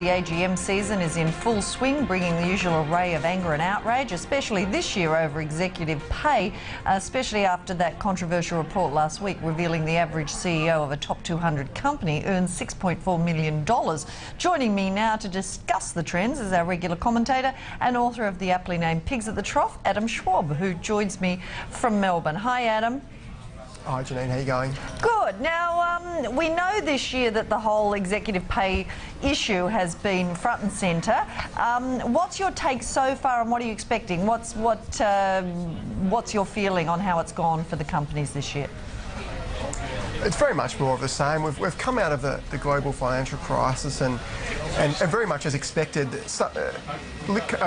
The AGM season is in full swing, bringing the usual array of anger and outrage, especially this year over executive pay, especially after that controversial report last week revealing the average CEO of a top 200 company earns $6.4 million. Joining me now to discuss the trends is our regular commentator and author of the aptly named Pigs at the Trough, Adam Schwab, who joins me from Melbourne. Hi, Adam. Hi Janine, how are you going? Good. Now, we know this year that the whole executive pay issue has been front and centre. What's your take so far and what are you expecting? What's your feeling on how it's gone for the companies this year? It's very much more of the same. We've come out of the global financial crisis and very much as expected,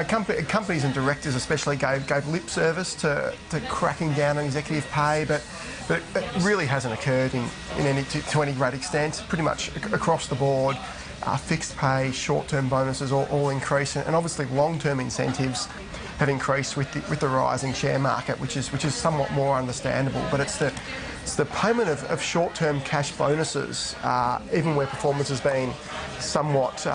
companies and directors especially gave lip service to cracking down on executive pay, but it really hasn't occurred to any great extent. Pretty much across the board, fixed pay, short-term bonuses all increase, and obviously long-term incentives have increased with the rising share market, which is somewhat more understandable. But it's the payment of short-term cash bonuses, even where performance has been somewhat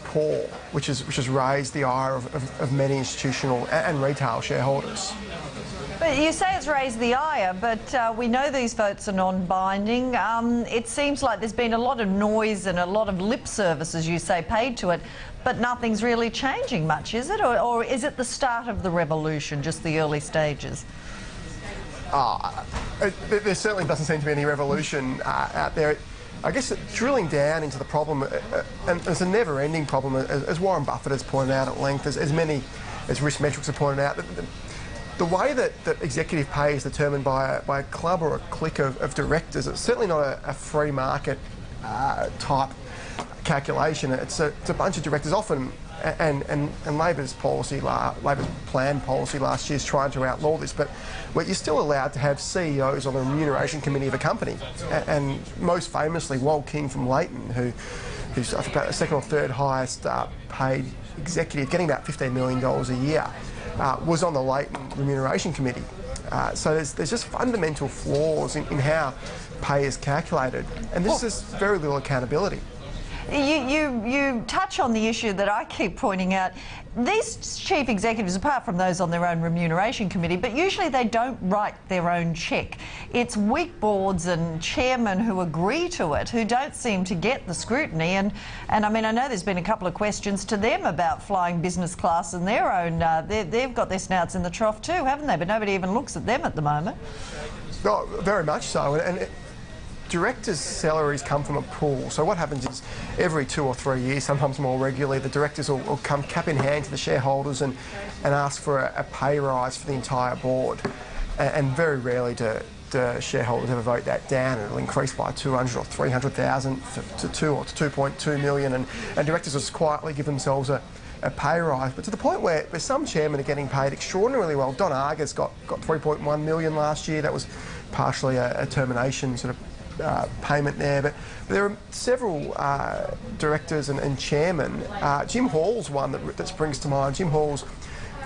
poor, which has raised the ire of many institutional and retail shareholders. But you say it's raised the ire, but we know these votes are non-binding. It seems like there's been a lot of noise and a lot of lip service, as you say, paid to it, but nothing's really changing much, is it? Or is it the start of the revolution, just the early stages? There certainly doesn't seem to be any revolution out there. I guess drilling down into the problem, and it's a never-ending problem, as Warren Buffett has pointed out at length, as many as Risk Metrics have pointed out, the way that executive pay is determined by a club or a clique of directors, it's certainly not a free market type calculation. It's a bunch of directors often, and Labor's planned policy last year is trying to outlaw this, but you're still allowed to have CEOs on the remuneration committee of a company, and most famously Wal King from Leighton, who's about the second or third highest paid executive, getting about $15 million a year. Was on the Leighton remuneration committee. So there's just fundamental flaws in how pay is calculated, and this is very little accountability. You touch on the issue that I keep pointing out. These chief executives, apart from those on their own remuneration committee, but usually they don't write their own cheque. It's weak boards and chairmen who agree to it, who don't seem to get the scrutiny. And I mean, I know there's been a couple of questions to them about flying business class and their own. They've got their snouts in the trough too, haven't they? But nobody even looks at them at the moment. Oh, very much so. Directors' salaries come from a pool. So what happens is every 2 or 3 years, sometimes more regularly, the directors will come cap in hand to the shareholders and ask for a pay rise for the entire board. And very rarely do shareholders ever vote that down. It'll increase by 200 or 300,000 to 2 or to 2.2 million, and directors just quietly give themselves a pay rise. But to the point where some chairmen are getting paid extraordinarily well. Don Argus got 3.1 million last year. That was partially a termination sort of payment there, but there are several directors and chairmen. Jim Hall's one that springs to mind. Jim Hall's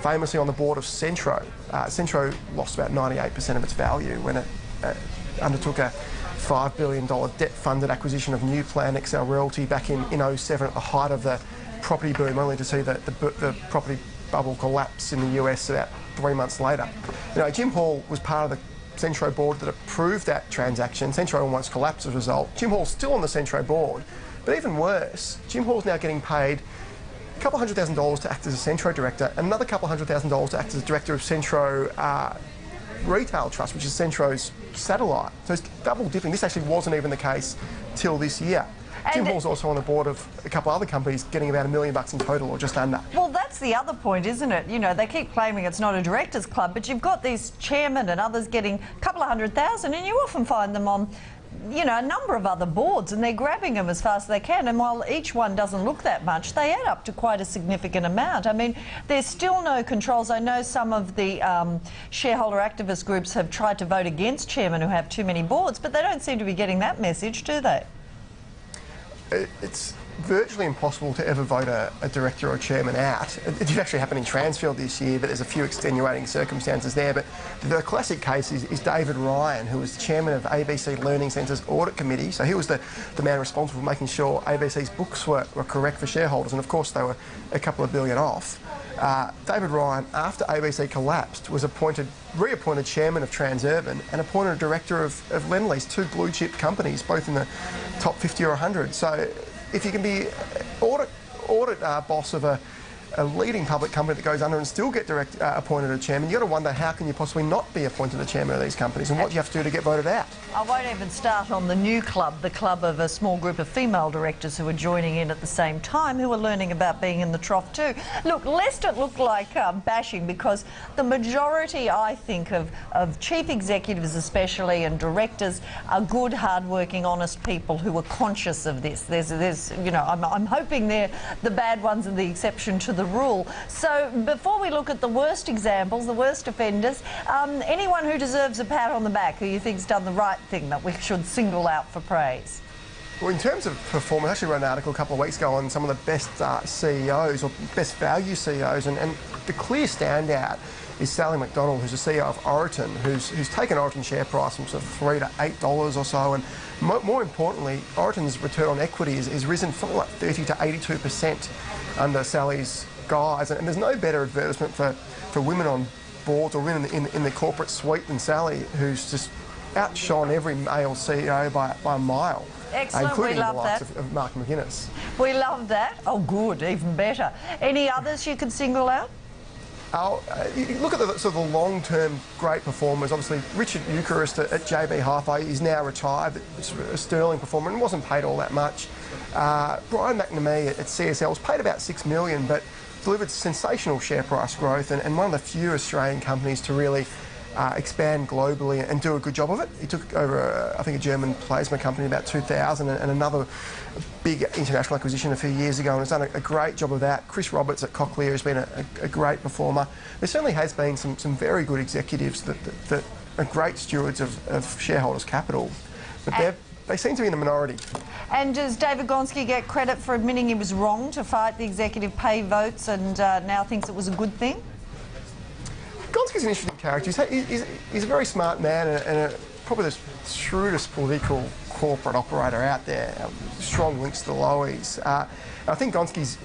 famously on the board of Centro. Centro lost about 98% of its value when it undertook a $5 billion debt-funded acquisition of New Plan XL Realty back in 07 at the height of the property boom, only to see the property bubble collapse in the US about 3 months later. You know, Jim Hall was part of the Centro board that approved that transaction. Centro almost collapsed as a result. Jim Hall's still on the Centro board, but even worse, Jim Hall's now getting paid a couple $100,000 to act as a Centro director, and another couple $100,000 to act as a director of Centro Retail Trust, which is Centro's satellite. So it's double dipping. This actually wasn't even the case till this year. Jim Hall's also on the board of a couple other companies getting about $1 million in total, or just under. Well, that's the other point, isn't it? You know, they keep claiming it's not a directors' club, but you've got these chairmen and others getting a couple of $100,000, and you often find them on, you know, a number of other boards, and they're grabbing them as fast as they can. And while each one doesn't look that much, they add up to quite a significant amount. I mean, there's still no controls. I know some of the shareholder activist groups have tried to vote against chairmen who have too many boards, but they don't seem to be getting that message, do they? virtually impossible to ever vote a director or chairman out. It did actually happen in Transfield this year, but there's a few extenuating circumstances there. But the classic case is David Ryan, who was chairman of ABC Learning Centre's audit committee. So he was the man responsible for making sure ABC's books were correct for shareholders, and of course they were a couple of billion off. David Ryan, after ABC collapsed, was reappointed chairman of Transurban and appointed a director of Lendlease, two blue chip companies, both in the top 50 or 100. So if you can be audit boss of a leading public company that goes under and still get appointed a chairman, you've got to wonder how can you possibly not be appointed a chairman of these companies, and what do you have to do to get voted out? I won't even start on the new club, the club of a small group of female directors who are joining in at the same time, who are learning about being in the trough too. Look, lest it look like bashing, because the majority, I think, of chief executives especially and directors are good, hard-working, honest people who are conscious of this. There's you know, I'm hoping they're the bad ones and the exception to the rule. So before we look at the worst examples, the worst offenders, anyone who deserves a pat on the back, who you think's done the right thing that we should single out for praise? Well, in terms of performance, I actually wrote an article a couple of weeks ago on some of the best CEOs or best value CEOs, and the clear standout is Sally McDonald, who's the CEO of Oriton, who's taken Oriton's share price from sort of $3 to $8 or so, and more importantly, Oriton's return on equity has risen from like 30 to 82% under Sally's guise, and there's no better advertisement for women on boards or women in the corporate suite than Sally, who's just outshone every male CEO by a mile. Excellent, including we love the likes that. of Mark McGuinness. We love that. Oh, good, even better. Any others you could single out? You look at the sort of the long-term great performers. Obviously, Richard Eucharist at JB Hi-Fi is now retired. It's a sterling performer and wasn't paid all that much. Brian McNamee at CSL was paid about $6 million, but delivered sensational share price growth and one of the few Australian companies to really expand globally and do a good job of it. He took over, I think, a German plasma company about 2000 and another big international acquisition a few years ago, and has done a great job of that. Chris Roberts at Cochlear has been a great performer. There certainly has been some very good executives that are great stewards of shareholders' capital, but they seem to be in the minority. And does David Gonski get credit for admitting he was wrong to fight the executive pay votes and now thinks it was a good thing? Gonski's an interesting character. He's a very smart man and probably the shrewdest political corporate operator out there. Strong links to the lowies. I think Gonski's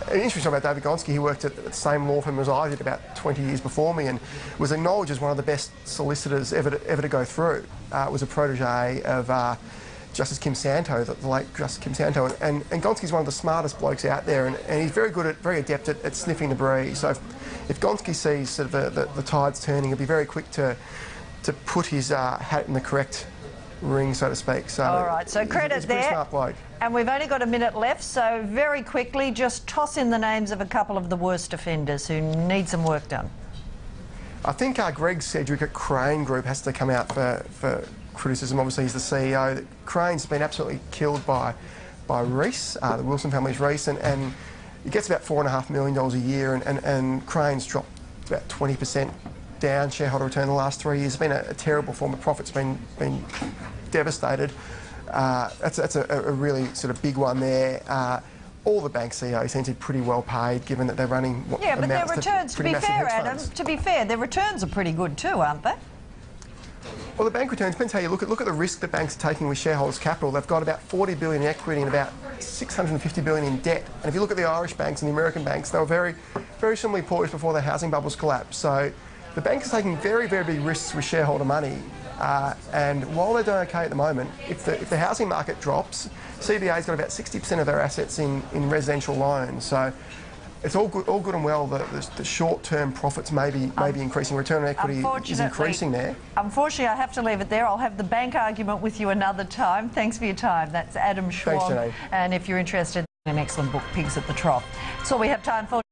an interesting thing about David Gonski. He worked at the same law firm as I did about 20 years before me, and was acknowledged as one of the best solicitors ever to go through. Was a protege of Justice Kim Santow, the late Justice Kim Santow, and Gonski's one of the smartest blokes out there, and he's very adept at sniffing the breeze. So if Gonski sees sort of the tides turning, he'll be very quick to put his hat in the correct ring, so to speak. So all right, so credit he's a pretty there. smart bloke. And we've only got a minute left, so very quickly, just toss in the names of a couple of the worst offenders who need some work done. I think Greg Sedgwick at Crane Group has to come out for criticism. Obviously, he's the CEO. Crane's been absolutely killed by Reece, the Wilson family's Reece, and it gets about $4.5 million a year, and Crane's dropped about 20% down shareholder return in the last 3 years. It's been a terrible form of profit's been devastated. That's a really sort of big one there. All the bank CEOs seem to be pretty well paid, given that they're running what yeah, but their amounts returns, to to pretty be massive fair, hedge Adam, funds. to be fair, their returns are pretty good too, aren't they? Well, the bank returns, depends how you look at the risk that banks are taking with shareholders' capital. They've got about $40 billion in equity and about $650 billion in debt. And if you look at the Irish banks and the American banks, they were very similarly poised before the housing bubbles collapsed. So the banks are taking very big risks with shareholder money. And while they're doing okay at the moment, if the housing market drops, CBA's got about 60% of their assets in residential loans. So it's all good and well that the short-term profits may be increasing. Return on equity is increasing there. Unfortunately, I have to leave it there. I'll have the bank argument with you another time. Thanks for your time. That's Adam Schwab. Thanks, Janine. And if you're interested in an excellent book, Pigs at the Trough. That's all we have time for.